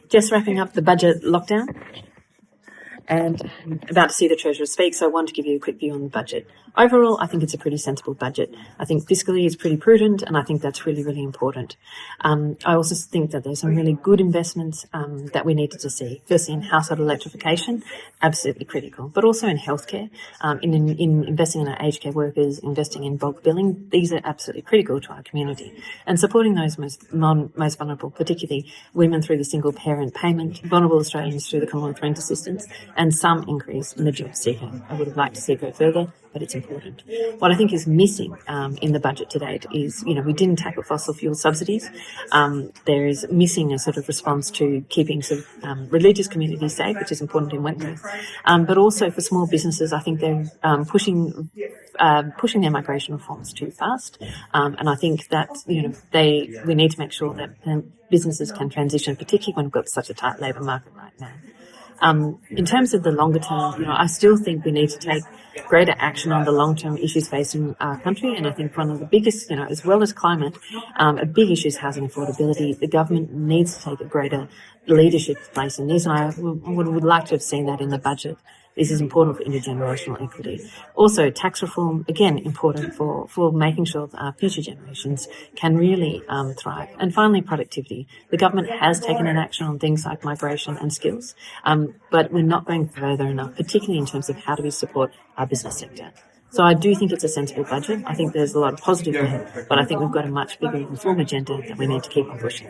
Just wrapping up the budget lockdown and about to see the Treasurer speak, so I want to give you a quick view on the budget. Overall, I think it's a pretty sensible budget. I think fiscally it's pretty prudent, and I think that's really, really important. I also think that there's some really good investments that we needed to see. Firstly, in household electrification, absolutely critical, but also in healthcare, in investing in our aged care workers, investing in bulk billing. These are absolutely critical to our community, and supporting those most vulnerable, particularly women through the single parent payment, vulnerable Australians through the Commonwealth Rent Assistance, and some increase in the job seeker. I would have liked to see it go further, but it's important. What I think is missing in the budget to date is, we didn't tackle fossil fuel subsidies. There is missing a sort of response to keeping religious communities safe, which is important in Wentworth. But also for small businesses, I think they're pushing their migration reforms too fast. And I think that, we need to make sure that businesses can transition, particularly when we've got such a tight labour market right now. In terms of the longer term, I still think we need to take greater action on the long-term issues facing our country. And I think one of the biggest, as well as climate, a big issue is housing affordability. The government needs to take a greater leadership place in this, and I would like to have seen that in the budget. This is important for intergenerational equity. Also, tax reform, again, important for making sure that our future generations can really thrive. And finally, productivity. The government has taken an action on things like migration and skills, but we're not going further enough, particularly in terms of how do we support our business sector. So I do think it's a sensible budget. I think there's a lot of positive in it, but I think we've got a much bigger reform agenda that we need to keep on pushing.